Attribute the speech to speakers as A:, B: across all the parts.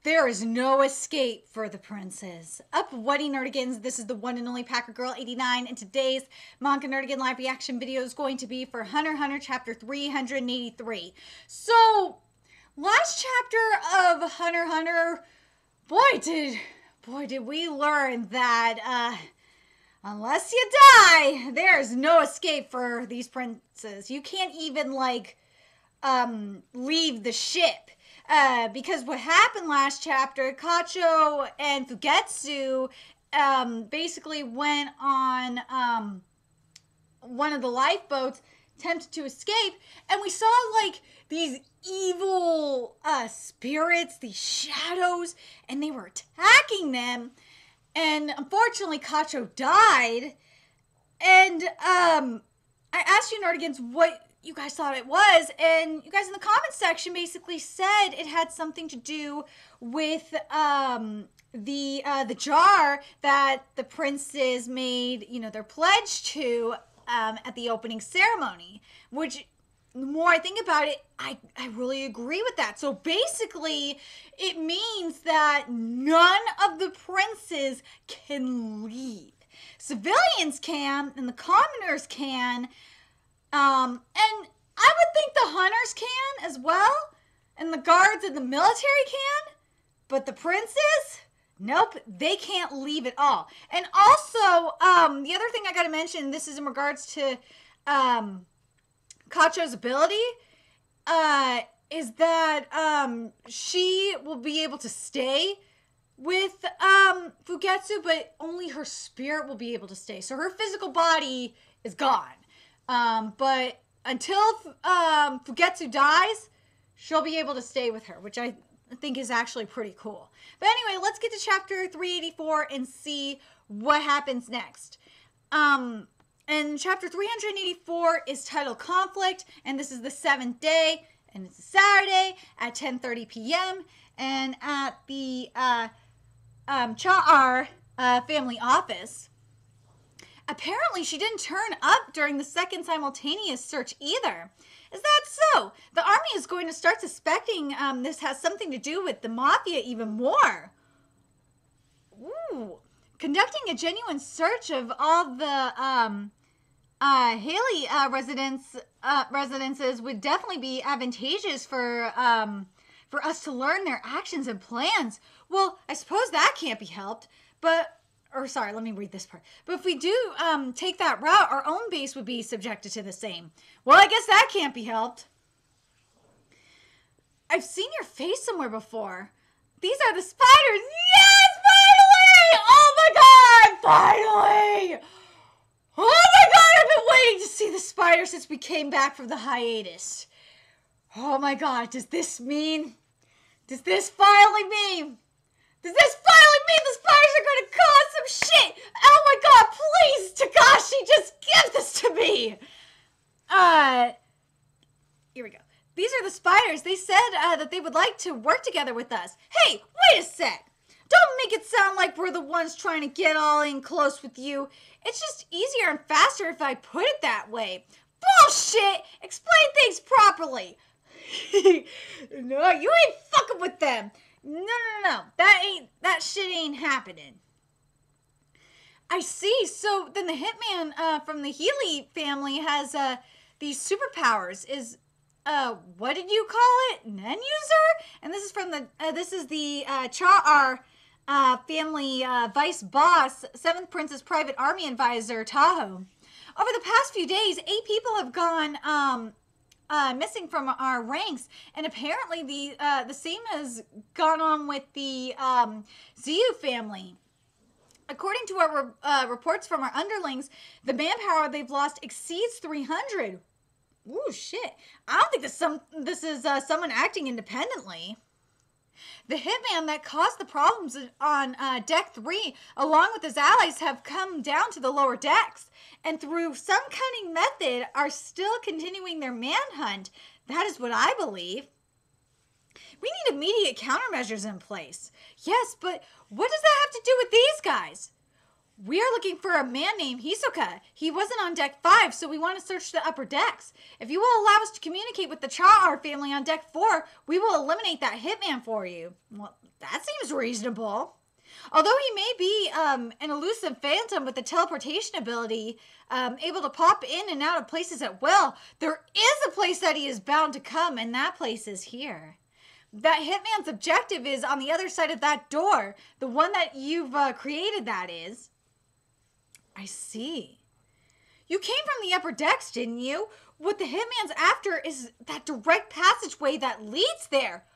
A: There is no escape for the princes. Up, Wedding Nerdigans, this is the one and only Packer Girl 89, and today's Manga Nerdigan live reaction video is going to be for Hunter x Hunter chapter 383. So, last chapter of Hunter x Hunter, boy did we learn that unless you die, there's no escape for these princes. You can't even leave the ship. Because what happened last chapter, Kacho and Fugetsu basically went on one of the lifeboats, attempted to escape, and we saw these evil spirits, these shadows, and they were attacking them. And unfortunately, Kacho died. And I asked you, Nerdigans, what you guys thought it was, and you guys in the comments section basically said it had something to do with the jar that the princes made, their pledge to at the opening ceremony, which the more I think about it, I really agree with that. So basically, it means that none of the princes can leave. Civilians can, and the commoners can, and I would think the hunters can as well, and the guards and the military can, but the princes, nope, they can't leave at all. And also, the other thing I gotta mention, this is in regards to Kacho's ability, is that she will be able to stay with Fugetsu, but only her spirit will be able to stay. So her physical body is gone. But until Fugetsu dies, she'll be able to stay with her, which I think is actually pretty cool. But anyway, let's get to chapter 384 and see what happens next. And chapter 384 is titled Conflict, and this is the 7th day, and it's a Saturday at 10:30 p.m. and at the Cha'ar family office. Apparently, she didn't turn up during the second simultaneous search either. Is that so? The army is going to start suspecting this has something to do with the mafia even more. Ooh. Conducting a genuine search of all the Haley residences would definitely be advantageous for us to learn their actions and plans. Well, I suppose that can't be helped, but... Or sorry, let me read this part. But if we do take that route, our own base would be subjected to the same. Well, I guess that can't be helped. I've seen your face somewhere before. These are the spiders. Yes, finally! Oh my god, finally! Oh my god, I've been waiting to see the spiders since we came back from the hiatus. Oh my god, does this finally mean the spiders are going to cause some shit? Oh my god, please, Takashi, just give this to me. Here we go. These are the spiders. They said that they would like to work together with us. Hey, wait a sec. Don't make it sound like we're the ones trying to get all in close with you. It's just easier and faster if I put it that way. Bullshit! Explain things properly. No, you ain't fucking with them. No. That shit ain't happening. I see. So then the hitman from the Healy family has these superpowers. Is what did you call it? Nen-user? And this is from the Cha'ar family vice boss, 7th Prince's private army advisor, Tahoe. Over the past few days, 8 people have gone missing from our ranks, and apparently the same has gone on with the Ziyu family. According to our reports from our underlings, the manpower they've lost exceeds 300. Ooh, shit. I don't think this is someone acting independently. The hitman that caused the problems on Deck 3, along with his allies, have come down to the lower decks, and through some cunning method are still continuing their manhunt. That is what I believe. We need immediate countermeasures in place. Yes, but what does that have to do with these guys? We are looking for a man named Hisoka. He wasn't on deck 5, so we want to search the upper decks. If you will allow us to communicate with the Char family on deck 4, we will eliminate that hitman for you. Well, that seems reasonable. Although he may be an elusive phantom with a teleportation ability, able to pop in and out of places at will, there is a place that he is bound to come, and that place is here. That hitman's objective is on the other side of that door, the one that you've created, that is. I see. You came from the upper decks, didn't you? What the hitman's after is that direct passageway that leads there.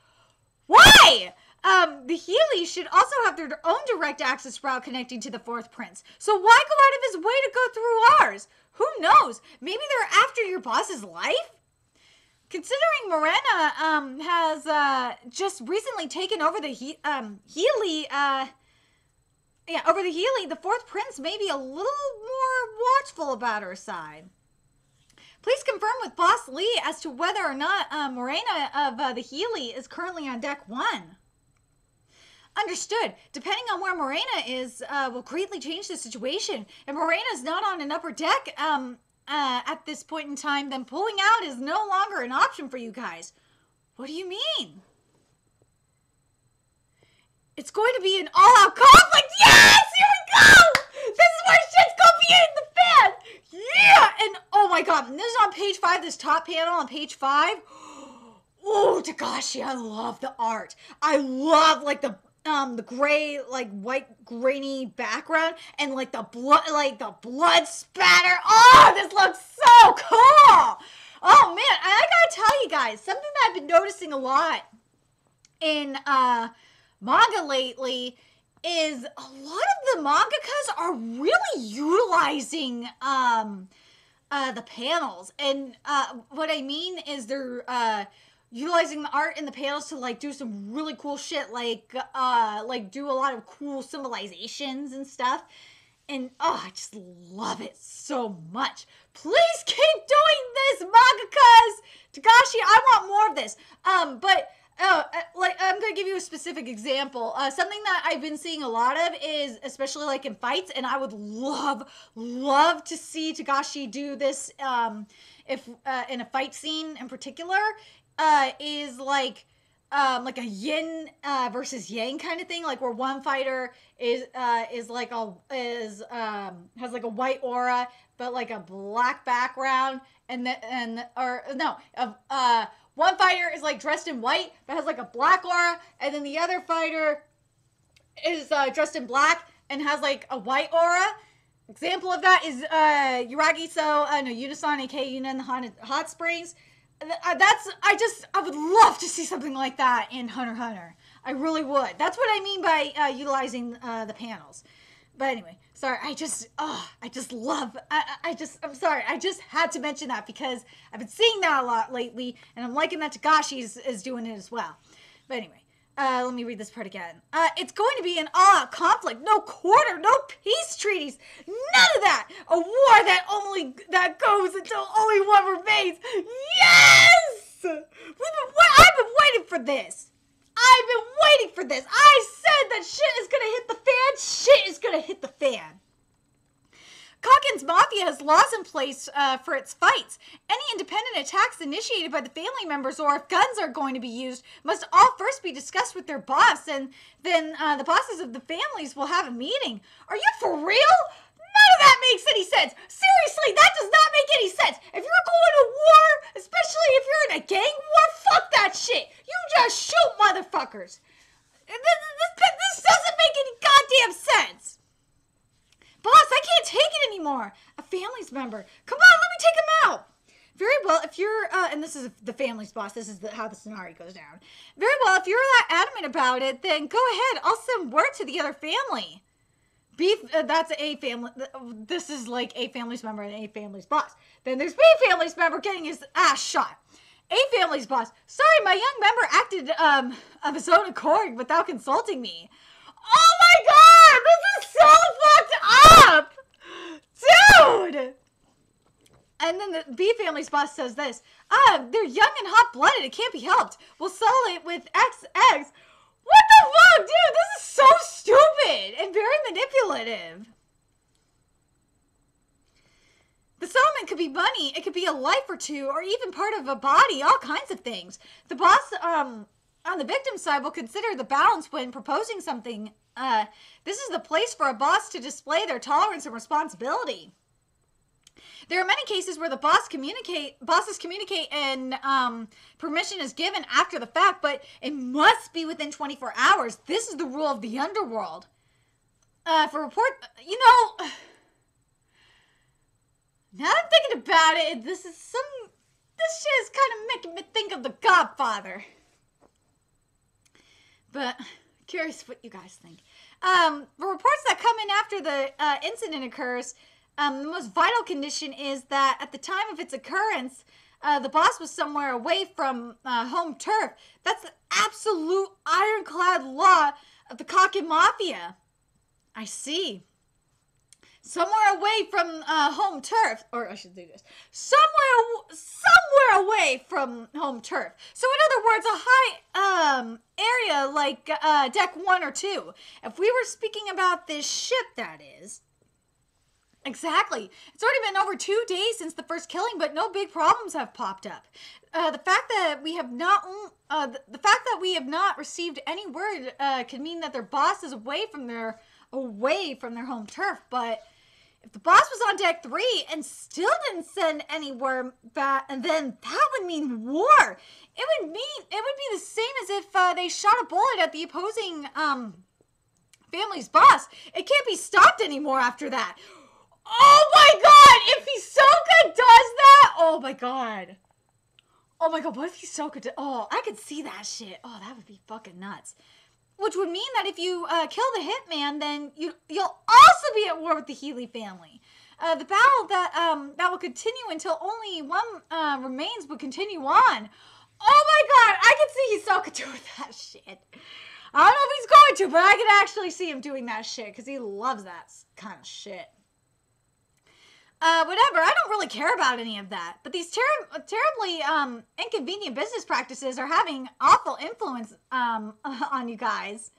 A: Why? The Healy should also have their own direct access route connecting to the Fourth Prince. So why go out of his way to go through ours? Who knows? Maybe they're after your boss's life? Considering Morena has just recently taken over the Healy, over the Healy, the Fourth Prince may be a little more watchful about her side. Please confirm with Boss Lee as to whether or not Morena of the Healy is currently on deck 1. Understood. Depending on where Morena is, will greatly change the situation. If Morena's not on an upper deck at this point in time, then pulling out is no longer an option for you guys. What do you mean? It's going to be an all-out conflict. Yes! Here we go! This is where shit's gonna be in the fan! Yeah! And oh my god, and this is on page 5, this top panel on page 5. Oh, Takashi, I love the art. I love like the gray, like white grainy background and like the blood spatter. Oh, this looks so cool! Oh man, I gotta tell you guys, something that I've been noticing a lot in manga lately is a lot of the mangakas are really utilizing the panels, and what I mean is they're utilizing the art in the panels to like do some really cool shit, like do a lot of cool symbolizations and stuff. And oh, I just love it so much. Please keep doing this, mangakas. Takashi, I want more of this. Like I'm gonna give you a specific example. Something that I've been seeing a lot of is, especially like in fights, and I would love to see Takashi do this. If in a fight scene in particular, is like a yin versus yang kind of thing, like where one fighter is has like a white aura but like a black background, one fighter is like dressed in white but has like a black aura, and then the other fighter is dressed in black and has like a white aura. Example of that is Unison, aka Yuna in the Hot Springs. I would love to see something like that in Hunter x Hunter. I really would. That's what I mean by utilizing the panels. But anyway, sorry, I'm sorry, I just had to mention that because I've been seeing that a lot lately, and I'm liking that Takashi is doing it as well. But anyway, let me read this part again. It's going to be an all-out conflict. No quarter, no peace treaties, none of that. A war that goes until only one remains. Yes! I've been waiting for this. I've been waiting for this. I said that shit is gonna hit the fan. Shit is gonna hit the fan. Calkins Mafia has laws in place for its fights. Any independent attacks initiated by the family members, or if guns are going to be used, must all first be discussed with their boss, and then the bosses of the families will have a meeting. Are you for real? None of that makes any sense. Seriously, that does not make any sense. If you're going to war, especially if you're in a gang war, fuck that shit. You just shoot motherfuckers. This doesn't make any goddamn sense. Boss, I can't take it anymore. A family's member. Come on, let me take him out. Very well, if you're, and this is the family's boss, this is how the scenario goes down. Very well, if you're that adamant about it, then go ahead. I'll send word to the other family. That's a family. This is like a family's member and a family's boss. Then there's B family's member getting his ass shot. A family's boss. Sorry, my young member acted of his own accord without consulting me. Oh my god, this is so fucked up, dude. And then the B family's boss says this. They're young and hot-blooded. It can't be helped. We'll settle it with XX. What the fuck, dude? This is so stupid and very manipulative. could be money, it could be a life or two, or even part of a body, all kinds of things. The boss, on the victim side, will consider the balance when proposing something. This is the place for a boss to display their tolerance and responsibility. There are many cases where the bosses communicate and permission is given after the fact, but it must be within 24 hours. This is the rule of the underworld. For report, now I'm thinking about it, this shit is kind of making me think of The Godfather. But curious what you guys think. The reports that come in after the incident occurs, the most vital condition is that at the time of its occurrence, the boss was somewhere away from home turf. That's the absolute ironclad law of the Kake Mafia. I see. Somewhere away from home turf, or I should do this. Somewhere away from home turf. So in other words, a high area like deck 1 or 2. If we were speaking about this ship, that is. Exactly. It's already been over 2 days since the first killing, but no big problems have popped up. The fact that we have not received any word could mean that their boss is away from their home turf. But if the boss was on deck 3 and still didn't send any word back, and then that would mean war. It would be the same as if they shot a bullet at the opposing family's boss. It can't be stopped anymore after that. Oh my god! If Hisoka does that! Oh my god. Oh my god, what if Hisoka did? Oh, I could see that shit. Oh, that would be fucking nuts. Which would mean that if you kill the hitman, then you'll also be at war with the Healy family. The battle that will continue until only one remains will continue on. Oh my god, I could see Hisoka doing that shit. I don't know if he's going to, but I could actually see him doing that shit because he loves that kind of shit. Whatever, I don't really care about any of that. But these terribly inconvenient business practices are having awful influence on you guys.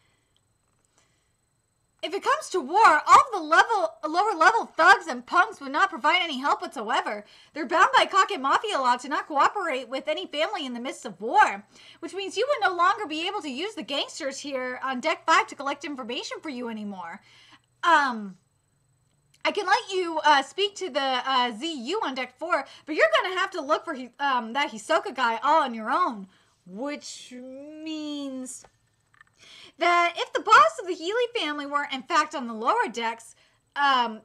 A: If it comes to war, all the lower level thugs and punks would not provide any help whatsoever. They're bound by Kake Mafia law to not cooperate with any family in the midst of war. Which means you would no longer be able to use the gangsters here on Deck 5 to collect information for you anymore. I can let you speak to the ZU on Deck 4, but you're going to have to look for that Hisoka guy all on your own. Which means that if the boss of the Healy family were in fact on the lower decks,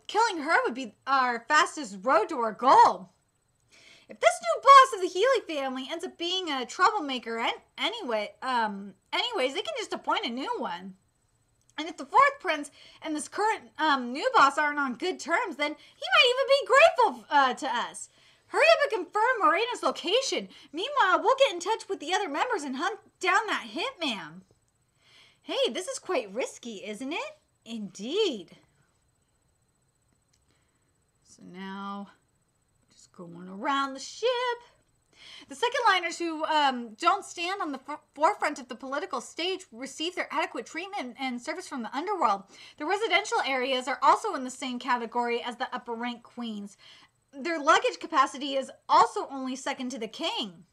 A: killing her would be our fastest road to our goal. If this new boss of the Healy family ends up being a troublemaker anyways, they can just appoint a new one. And if the fourth prince and this current new boss aren't on good terms, then he might even be grateful to us. Hurry up and confirm Morena's location. Meanwhile, we'll get in touch with the other members and hunt down that hitman. Hey, this is quite risky, isn't it? Indeed. So now, just going around the ship. The second liners who don't stand on the forefront of the political stage receive their adequate treatment and service from the underworld. The residential areas are also in the same category as the upper rank queens. Their luggage capacity is also only second to the king.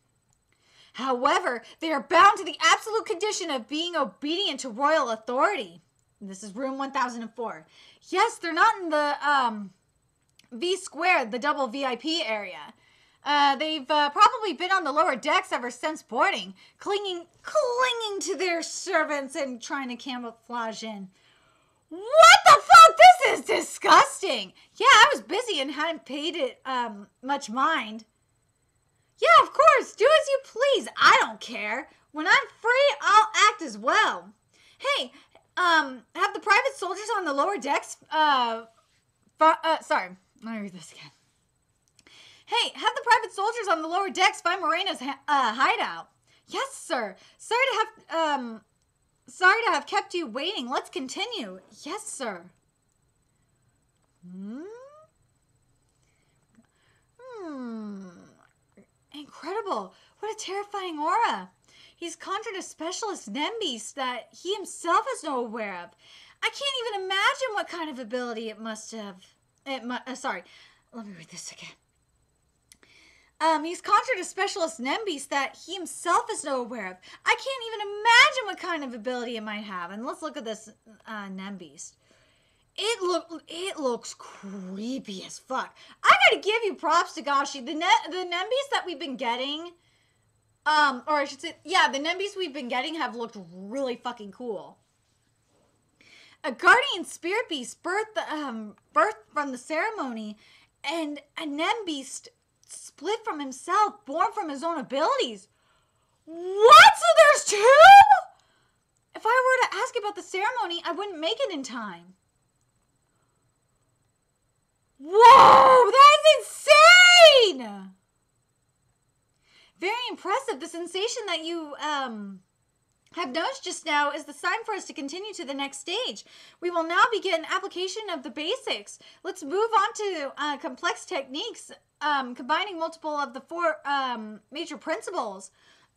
A: However, they are bound to the absolute condition of being obedient to royal authority. This is room 1004. Yes, they're not in the V squared, the double VIP area. They've probably been on the lower decks ever since boarding, clinging to their servants and trying to camouflage in. What the fuck? This is disgusting. Yeah, I was busy and hadn't paid it much mind. Yeah, of course. Do as you please. I don't care. When I'm free, I'll act as well. Hey, have the private soldiers on the lower decks, sorry, let me read this again. Hey, have the private soldiers on the lower decks find Morena's hideout. Yes, sir. Sorry to have kept you waiting. Let's continue. Yes, sir. Incredible. What a terrifying aura. He's conjured a specialist Nembeast that he himself is no aware of. I can't even imagine what kind of ability it must have. Sorry. Let me read this again. He's conjured a specialist Nembeast that he himself is not aware of. I can't even imagine what kind of ability it might have. And let's look at this Nembeast. It looks creepy as fuck. I gotta give you props to Gashi. The Nembeast that we've been getting, or I should say, yeah, the Nembeast we've been getting have looked really fucking cool. A guardian spirit beast birthed from the ceremony, and a Nembeast split from himself, born from his own abilities. What? So there's two? If I were to ask about the ceremony, I wouldn't make it in time. Whoa, that's insane! Very impressive. The sensation that you have noticed just now is the sign for us to continue to the next stage. We will now begin application of the basics. Let's move on to complex techniques, combining multiple of the four major principles.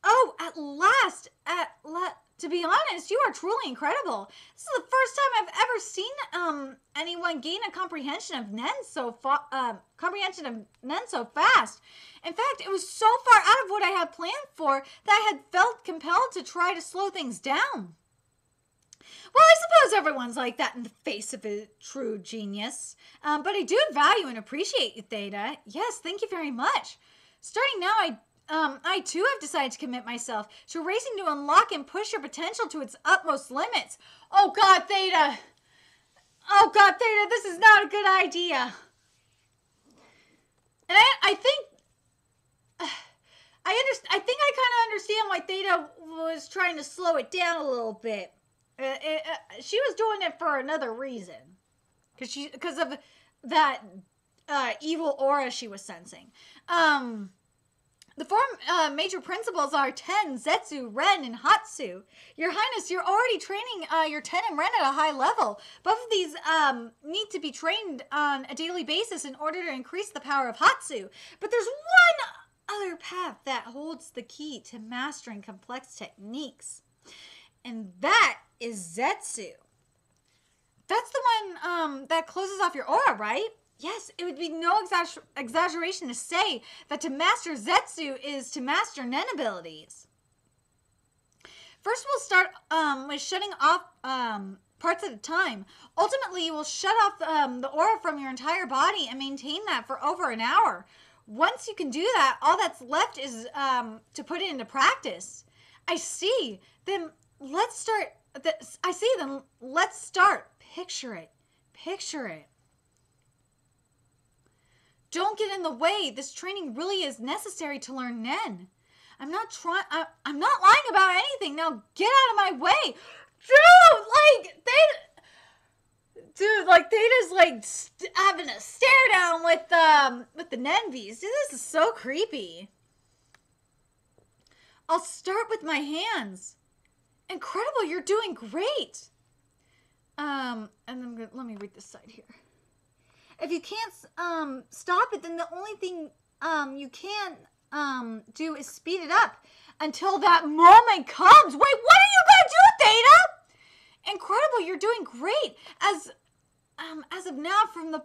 A: Oh, at last, to be honest, you are truly incredible. This is the first time I've ever seen anyone gain a comprehension of Nen so fast. In fact, it was so far out of what I had planned for that I had felt compelled to try to slow things down. Well, I suppose everyone's like that in the face of a true genius. But I do value and appreciate you, Theta. Yes, thank you very much. Starting now, I too have decided to commit myself to racing to unlock and push your potential to its utmost limits. Oh God, Theta! Oh God, Theta, this is not a good idea. And I think I kind of understand why Theta was trying to slow it down a little bit. She was doing it for another reason, because of that evil aura she was sensing. The four major principles are Ten, Zetsu, Ren, and Hatsu. Your Highness, you're already training your Ten and Ren at a high level. Both of these need to be trained on a daily basis in order to increase the power of Hatsu. But there's one other path that holds the key to mastering complex techniques. And that is Zetsu. That's the one that closes off your aura, right? Yes, it would be no exaggeration to say that to master Zetsu is to master Nen abilities. First, we'll start with shutting off parts at a time. Ultimately, you will shut off the aura from your entire body and maintain that for over an hour. Once you can do that, all that's left is to put it into practice. I see. Then let's start. Then let's start. Picture it. Picture it. Don't get in the way. This training really is necessary to learn Nen. I'm not lying about anything. Now get out of my way. Theta's like having a stare down with the Nenbeast. This is so creepy. I'll start with my hands. Incredible, you're doing great. And let me read this side here. If you can't stop it, then the only thing you can do is speed it up until that moment comes. Wait, what are you gonna do, Theta? Incredible, you're doing great. As of now, from the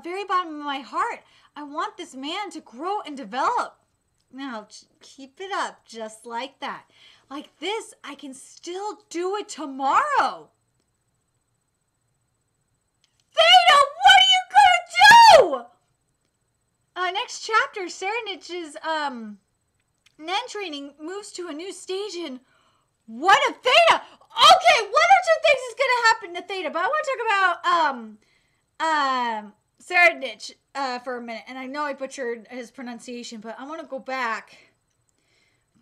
A: very bottom of my heart, I want this man to grow and develop. Now, keep it up just like that. Like this, I can still do it tomorrow. Theta, what are you gonna do? Next chapter, TSERRIEDNICH's Nen training moves to a new stage in what if Theta? Okay, one or two things is gonna happen to Theta, but I want to talk about TSERRIEDNICH for a minute. And I know I butchered his pronunciation, but I want to go back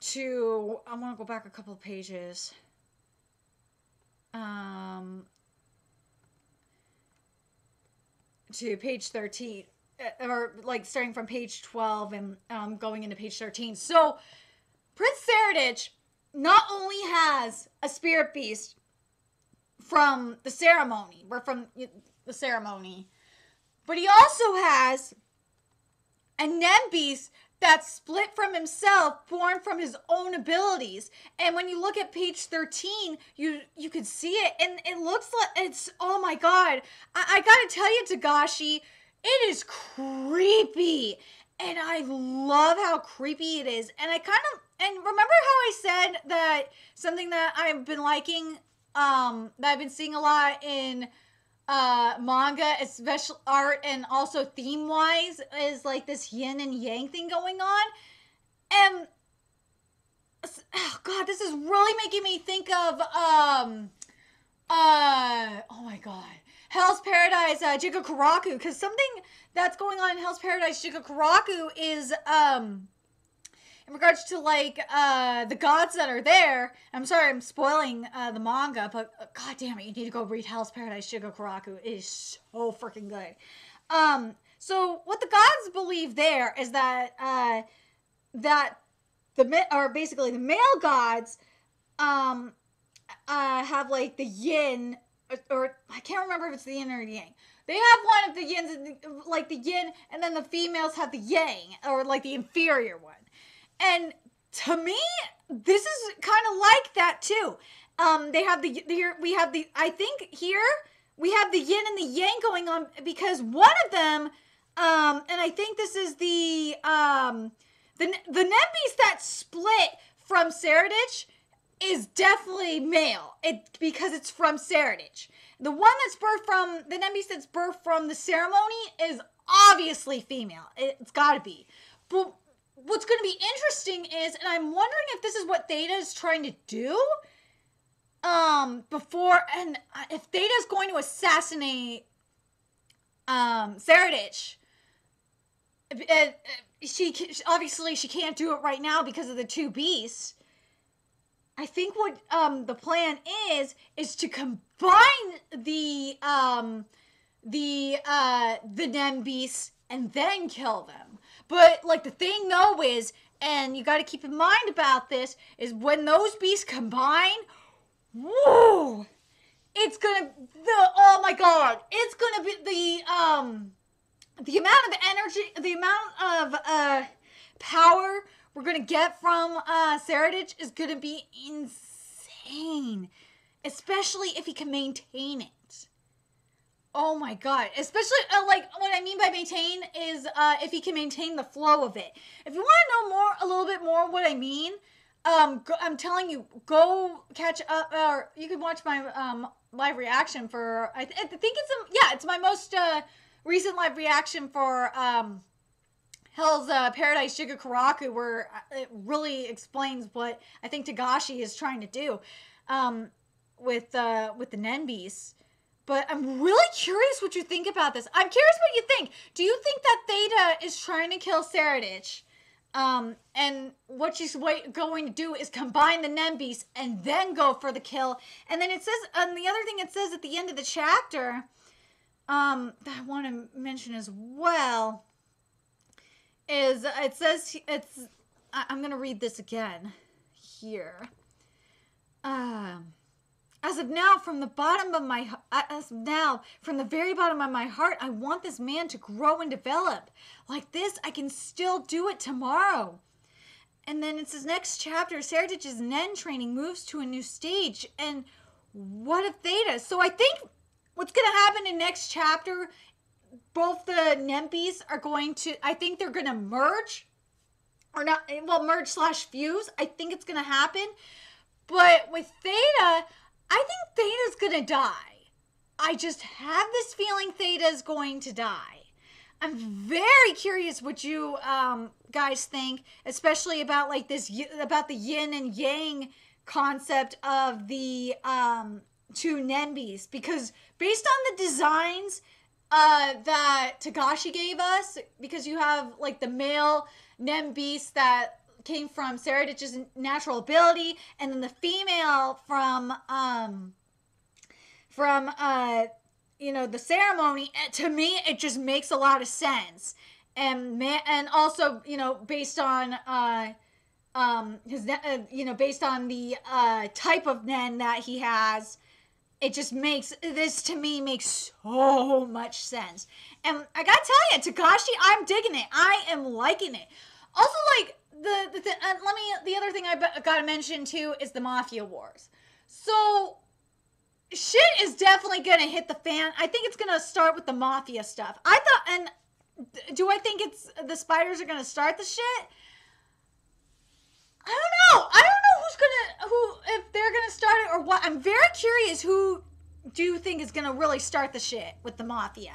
A: a couple of pages. To page 13, or like starting from page 12 and going into page 13. So Prince TSERRIEDNICH not only has a spirit beast from the ceremony, but he also has a Nen beast that's split from himself, born from his own abilities. And when you look at page 13, you could see it, and it looks like it's, oh my God. I gotta tell you, Tagashi, it is creepy. And I love how creepy it is. And and remember how I said that something that I've been liking, that I've been seeing a lot in manga, especially art and also theme wise, is like this yin and yang thing going on. And oh god, this is really making me think of oh my god, Hell's Paradise Jigakuraku, because something that's going on in Hell's Paradise Jigakuraku is in regards to like the gods that are there. I'm sorry I'm spoiling the manga, but god damn it, you need to go read Hell's Paradise Jigakuraku. It is so freaking good. So what the gods believe there is that that basically the male gods have like the yin, or I can't remember if it's the yin or the yang. They have one of the yins, like the yin, and then the females have the yang, or like the inferior one. And to me, this is kind of like that too. They have I think here we have the yin and the yang going on, because one of them, and I think this is the Nembis that split from TSERRIEDNICH is definitely male. Because it's from TSERRIEDNICH. The one that's birthed from the Nembis that's birthed from the ceremony is obviously female. It's got to be. But what's going to be interesting is, and I'm wondering if this is what Theta is trying to do, if Theta is going to assassinate TSERRIEDNICH. She obviously she can't do it right now because of the two beasts. I think what the plan is to combine the Nem beasts and then kill them. But like the thing though is, and you got to keep in mind about this, is when those beasts combine, whoa, it's gonna oh my god, it's gonna be the amount of energy, the amount of power we're going to get from TSERRIEDNICH is going to be insane. Especially if he can maintain it. Oh my god. Especially, like, what I mean by maintain is if he can maintain the flow of it. If you want to know a little bit more what I mean, I'm telling you, go catch up, or you can watch my live reaction for, I think it's my most recent live reaction for Hell's Paradise Jigakuraku, where it really explains what I think Togashi is trying to do with the Nenbis. But I'm really curious what you think about this. I'm curious what you think. Do you think that Theta is trying to kill TSERRIEDNICH? And what she's going to do is combine the Nenbis and then go for the kill. And then it says, the other thing it says at the end of the chapter, that I want to mention as well, is it says I'm going to read this again here. As of now, from the very bottom of my heart, I want this man to grow and develop. Like this, I can still do it tomorrow. And then it says, next chapter, TSERRIEDNICH's Nen training moves to a new stage. And what if Theta? So I think what's going to happen in next chapter, both the Nembis are going to, I think they're going to merge. Or not, well, merge/fuse. I think it's going to happen. But with Theta, I think Theta's going to die. I just have this feeling Theta's going to die. I'm very curious what you guys think, especially about like about the yin and yang concept of the two Nembis, because based on the designs that Togashi gave us, because you have like the male Nembis that came from TSERRIEDNICH's natural ability, and then the female from the ceremony. To me, it just makes a lot of sense, and also based on based on the type of Nen that he has, it just makes so much sense. And I gotta tell you, Togashi, I'm digging it. I am liking it. Also, like the other thing I gotta mention too is the Mafia Wars. So shit is definitely gonna hit the fan. I think it's gonna start with the Mafia stuff. I thought, and Do I think it's the spiders are gonna start the shit? I don't know. I don't know if they're gonna start it or what. I'm very curious. Who do you think is gonna really start the shit with the mafia?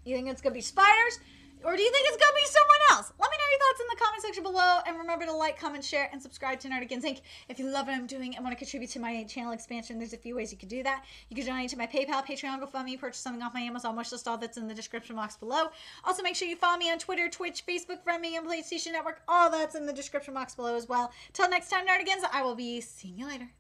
A: You think it's gonna be spiders? Or do you think it's going to be someone else? Let me know your thoughts in the comment section below. And remember to like, comment, share, and subscribe to Nerdigans Inc. If you love what I'm doing and want to contribute to my channel expansion, there's a few ways you could do that. You can donate to my PayPal, Patreon, GoFundMe, purchase something off my Amazon wishlist, all that's in the description box below. Also, make sure you follow me on Twitter, Twitch, Facebook, Friend Me, and PlayStation Network. All that's in the description box below as well. Till next time, Nerdigans, I will be seeing you later.